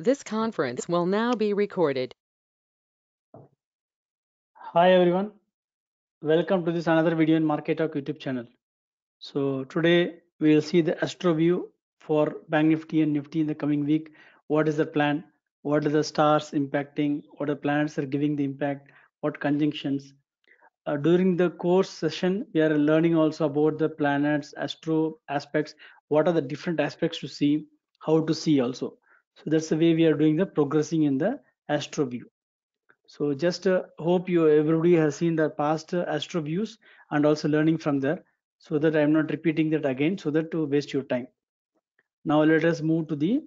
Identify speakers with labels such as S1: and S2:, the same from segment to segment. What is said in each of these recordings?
S1: This conference will now be recorded.
S2: Hi everyone, welcome to this another video in Market Talk YouTube channel. So today we will see the astro view for Bank Nifty and Nifty in the coming week. What is the plan? What are the stars impacting? What are planets are giving the impact? What conjunctions? During the course session, we are learning also about the planets, astro aspects. What are the different aspects to see? How to see also. So that's the way we are doing the progressing in the astro view. So just hope you everybody has seen the past astro views and also learning from there, so that I'm not repeating that again, so that to waste your time. Now let us move to the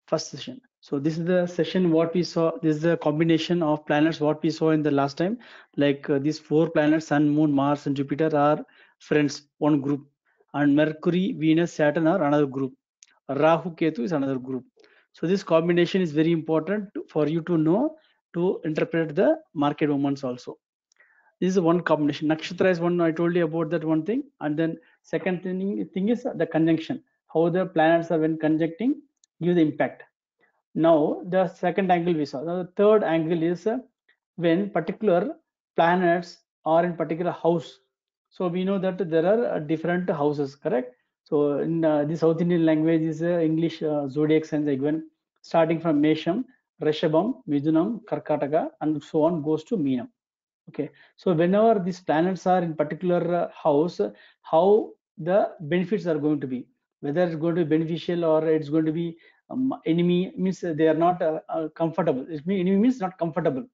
S2: first session. So this is the session what we saw. This is the combination of planets what we saw in the last time. Like these four planets, Sun, Moon, Mars, and Jupiter are friends, one group, and Mercury, Venus, Saturn are another group. Rahu, Ketu is another group. So this combination is very important for you to know to interpret the market movements also. This is one combination. Nakshatra is one. I told you about that one thing, and then second thing is the conjunction. How the planets are when conjuncting give the impact. Now the second angle we saw. Now the third angle is when particular planets are in particular house. So we know that there are different houses, correct? So in the South Indian language is English zodiac signs given, starting from Mesham, Rishabham, Midunam, Karkataka, and so on goes to Meenam. Okay, so whenever these planets are in particular house, how the benefits are going to be, whether it's going to be beneficial or it's going to be enemy, means they are not comfortable. It means enemy means not comfortable.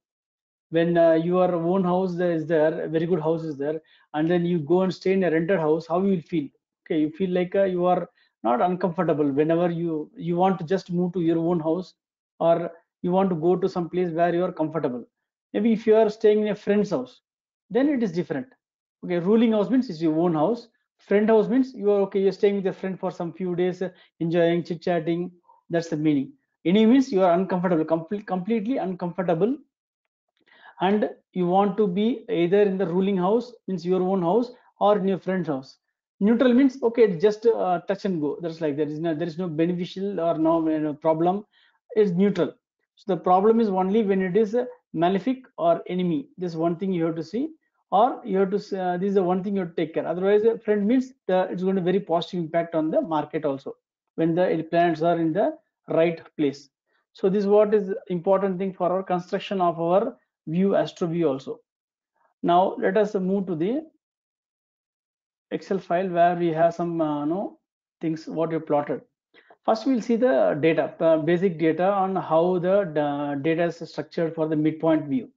S2: When your own house is there, a very good house is there, and then you go and stay in a rented house, how you will feel? Okay, you feel like you are not uncomfortable. Whenever you want to just move to your own house, or you want to go to some place where you are comfortable. Maybe if you are staying in a friend's house, then it is different. Okay, ruling house means it's your own house. Friend house means you are okay, you're staying with a friend for some few days, enjoying chit chatting. That's the meaning. Any means you are uncomfortable, completely uncomfortable, and you want to be either in the ruling house, means your own house, or in your friend's house. Neutral means okay, just touch and go. That's like there is no beneficial or no, problem. It's neutral. So the problem is only when it is malefic or enemy. This one thing you have to see, or you have to this is the one thing you have to take care. Otherwise friend means it's going to very positive impact on the market also, when the planets are in the right place. So this is what is important thing for our construction of our view, astro view also. Now let us move to the Excel file where we have some things what you plotted. First we'll see the data, basic data on how the data is structured for the midpoint view.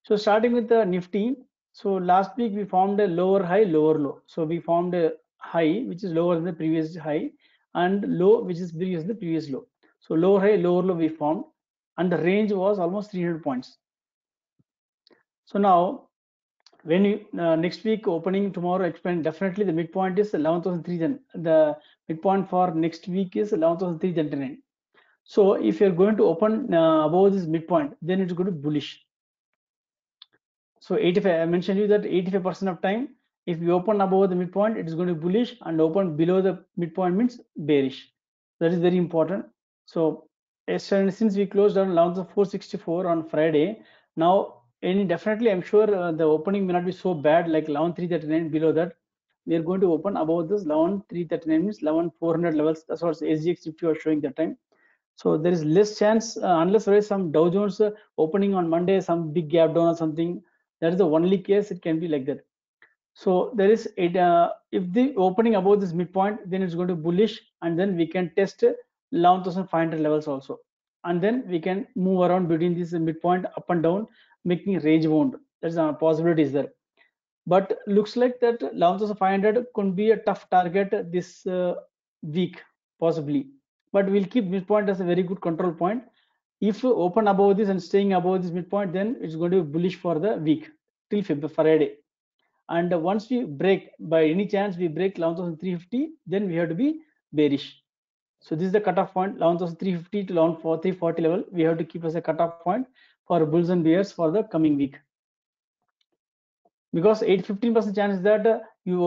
S2: So starting with the Nifty, so last week we formed a lower high, lower low. So we formed a high which is lower than the previous high, and low which is previous the previous low. So lower high, lower low we formed, and the range was almost 300 points. So now when you next week opening tomorrow explain, definitely the midpoint is 11,300. The midpoint for next week is 11,329. So if you're going to open above this midpoint, then it's going to be bullish. So 85, I mentioned you that 85% of time, if you open above the midpoint, it is going to be bullish, and open below the midpoint means bearish. That is very important. So since we closed on 11,464 on Friday, now definitely I'm sure the opening may not be so bad like 11,339. Below that, we are going to open above this 11,339 means 11,400 levels. That's what SGX 50 was showing that time. So there is less chance, unless there is some Dow Jones opening on Monday, some big gap down or something. That is the only case it can be like that. So there is it. If the opening above this midpoint, then it's going to bullish, and then we can test 11,500 levels also, and then we can move around between this midpoint up and down, making range bound. There's a possibility is there, but looks like that 11,500 could be a tough target this week possibly. But we'll keep midpoint as a very good control point. If open above this and staying above this midpoint, then it's going to be bullish for the week till Friday. And once we break, by any chance we break 11,350, then we have to be bearish. So this is the cutoff point, 11,350 to 11,340 level. We have to keep as a cutoff point for bulls and bears for the coming week. Because 15% chance is that though you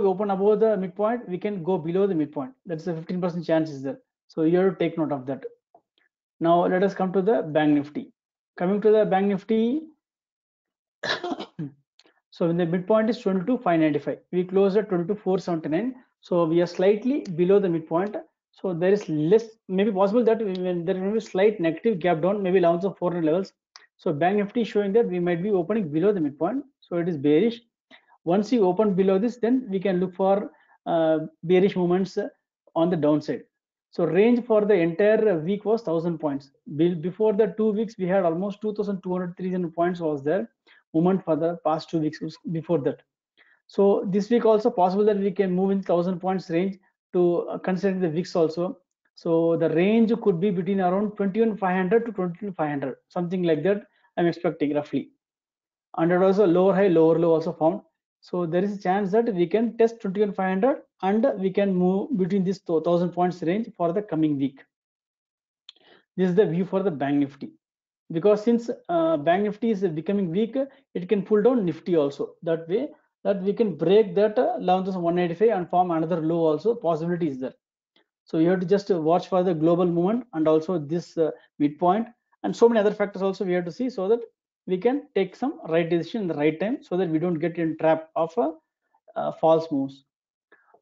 S2: open above the midpoint, we can go below the midpoint. That's the 15% chance is there. So you have to take note of that. Now let us come to the Bank Nifty. Coming to the Bank Nifty, so when the midpoint is 22,595, we closed at 22,479. So we are slightly below the midpoint. So there is less, maybe possible that when there may be slight negative gap down, maybe levels of 400 levels. So Bank Nifty is showing that we might be opening below the midpoint. So it is bearish. Once you open below this, then we can look for bearish movements on the downside. So range for the entire week was 1,000 points. Before the 2 weeks, we had almost 2,200, 300 points was there movement for the past 2 weeks before that. So this week also possible that we can move in 1,000 points range to considering the VIX also. So the range could be between around 21,500 to 22,500, something like that. I'm expecting roughly. And also lower high, lower low also found. So there is a chance that we can test 21,500 and we can move between this 1,000 points range for the coming week. This is the view for the Bank Nifty. Because since Bank Nifty is becoming weak, it can pull down Nifty also. That way, that we can break that 11,185 and form another low also. Possibility is there. So you have to just watch for the global movement and also this midpoint and so many other factors also we have to see, so that we can take some right decision in the right time, so that we don't get in trap of false moves.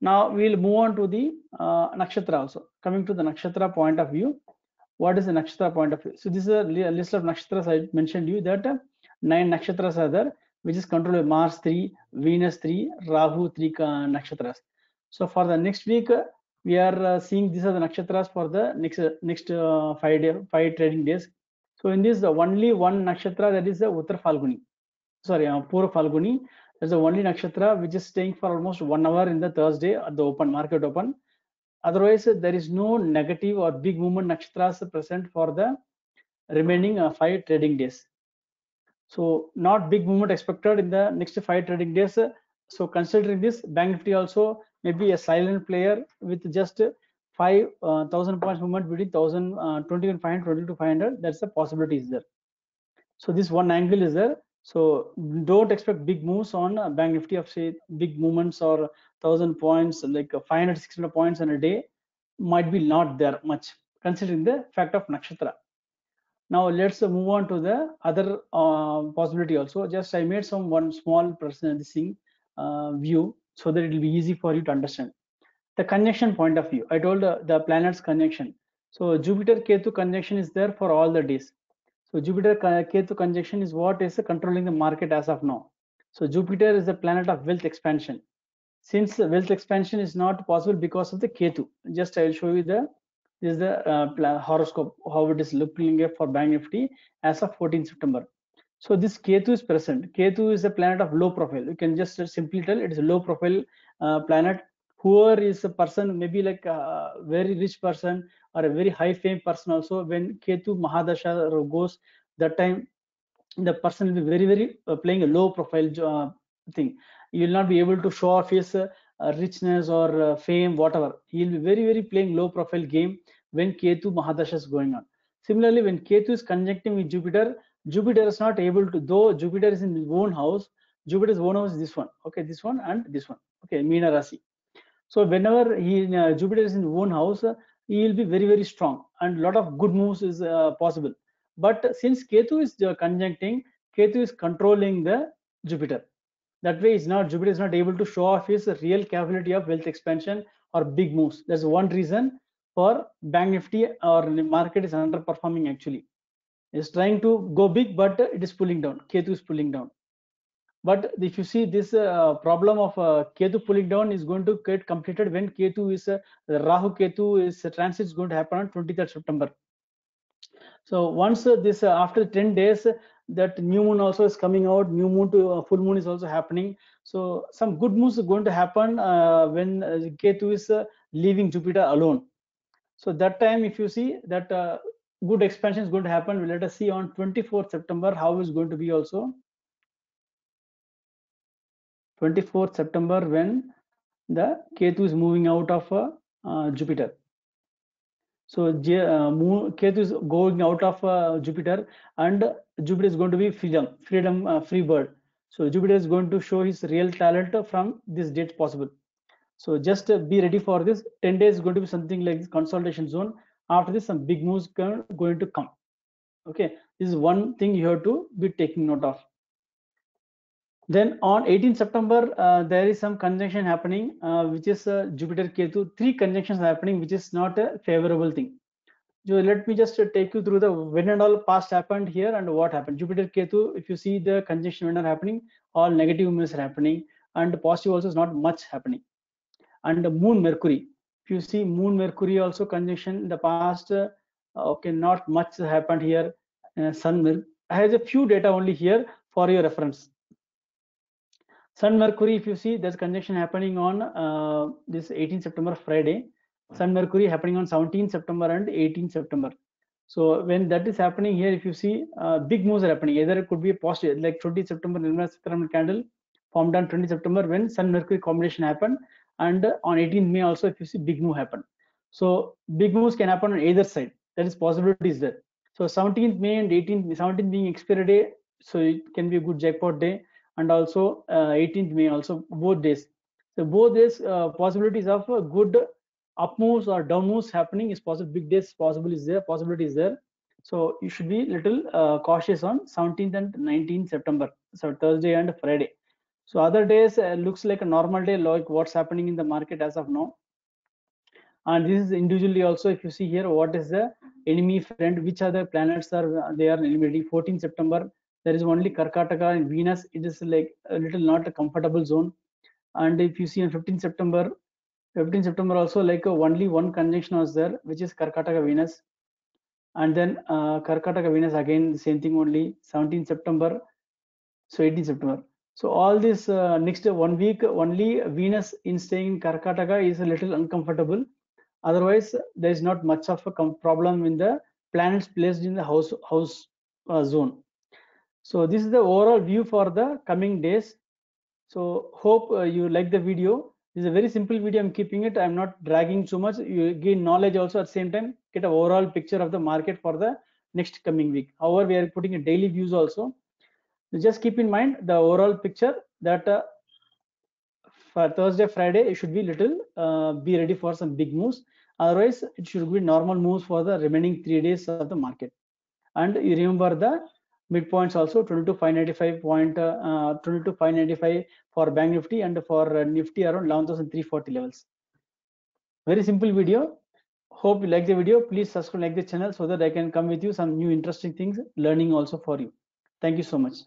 S2: Now we'll move on to the nakshatra also. Coming to the nakshatra point of view, what is the nakshatra point of view? So this is a list of nakshatras. I mentioned you that 9 nakshatras are there, which is controlled by Mars 3, Venus 3, Rahu 3 nakshatras. So for the next week, we are seeing these are the nakshatras for the next 5 trading days. So in this, only one nakshatra, that is the Uttar Falguni. Sorry, Purva Falguni. There's the only nakshatra which is staying for almost 1 hour in the Thursday at the open market open. Otherwise, there is no negative or big movement nakshatras present for the remaining 5 trading days. So not big movement expected in the next 5 trading days. So considering this, Bank Nifty also may be a silent player with just 5,000 points movement between 21,500, 22,500. That's the possibility is there. So this one angle is there. So don't expect big moves on Bank Nifty of say big movements or 1,000 points, like 500, 600 points in a day might be not there much considering the fact of nakshatra. Now let's move on to the other possibility also. Just I made some one small person thing view so that it will be easy for you to understand. The conjunction point of view, I told the planets conjunction. So Jupiter Ketu conjunction is there for all the days. So Jupiter Ketu conjunction is what is controlling the market as of now. So Jupiter is the planet of wealth expansion. Since wealth expansion is not possible because of the Ketu, just I will show you this is the horoscope, how it is looking for Bank Nifty as of 14 September. So this Ketu is present. Ketu is a planet of low profile. You can just simply tell it is a low profile planet. Whoever is a person, maybe like a very rich person or a very high fame person also, when Ketu Mahadasha goes, that time the person will be very playing a low profile thing. You will not be able to show off his richness or fame, whatever. He will be very playing low profile game when Ketu Mahadasha is going on. Similarly, when Ketu is conjuncting with Jupiter, Jupiter is not able to, though Jupiter is in his own house, Jupiter's own house is this one, okay, this one and this one, okay, Meena Rasi. So whenever Jupiter is in his own house, he will be very strong and a lot of good moves is possible. But since Ketu is conjuncting, Ketu is controlling the Jupiter. That way, Jupiter is not able to show off his real capability of wealth expansion or big moves. That's one reason for Bank Nifty or the market is underperforming actually. It's trying to go big, but it is pulling down. Ketu is pulling down. But if you see this problem of Ketu pulling down is going to get completed when Ketu is Rahu Ketu is transit is going to happen on 23rd September. So once this after 10 days, that new moon also is coming out, new moon to full moon is also happening. So some good moves are going to happen when Ketu is leaving Jupiter alone. So that time, if you see that good expansion is going to happen, let us see on 24th September how is going to be also. 24th September when the Ketu is moving out of Jupiter. So Ketu is going out of Jupiter, and Jupiter is going to be free bird. So Jupiter is going to show his real talent from this date possible. So just be ready for this. 10 days is going to be something like this consolidation zone. after this some big moves going to come. Okay, this is one thing you have to be taking note of. Then on 18 September, there is some conjunction happening, which is Jupiter Ketu. 3 conjunctions happening, which is not a favorable thing. So let me just take you through the when and all past happened here and what happened. Jupiter Ketu, if you see the conjunction when are happening, all negative moves are happening, and positive also is not much happening. And the Moon Mercury, if you see Moon Mercury also conjunction in the past, okay, not much happened here. Sun has a few data only here for your reference. Sun Mercury, if you see, there's conjunction happening on this 18 September Friday. Sun Mercury happening on 17 September and 18 September. So when that is happening here, if you see big moves are happening, either it could be a positive, like 20 September Nirmala Sitharaman candle formed on 20 September when Sun Mercury combination happened, and on 18th May also, if you see big move happen. So big moves can happen on either side. That is possibility is there. So 17th May and 17th being expiry day, so it can be a good jackpot day, and also 18th May also, both days. So both days possibilities of good up moves or down moves happening is possible. Big days possibility is there. So you should be little cautious on 17th and 19th September, so Thursday and Friday. So other days looks like a normal day, like what's happening in the market as of now. And this is individually also, if you see here, what is the enemy friend, which other planets are they are eliminating. 14 September, there is only Karkataka and Venus. It is like a little not a comfortable zone. And if you see on 15 September also, like only one conjunction was there, which is Karkataka Venus. And then Karkataka Venus again, the same thing only, 17 September, so 18 September. So all this next 1 week, only Venus in staying in Karkataka is a little uncomfortable. Otherwise, there is not much of a problem in the planets placed in the house zone. So this is the overall view for the coming days. So hope you like the video. This is a very simple video. I'm keeping it. I'm not dragging too much. You gain knowledge also at the same time. Get an overall picture of the market for the next coming week. However, we are putting a daily views also. So just keep in mind the overall picture that for Thursday, Friday, you should be little be ready for some big moves. Otherwise, it should be normal moves for the remaining 3 days of the market. And you remember the midpoints also, 22,595 for Bank Nifty, and for Nifty around 11,340 levels. Very simple video. Hope you like the video. Please subscribe, like the channel, so that I can come with you some new interesting things, learning also for you. Thank you so much.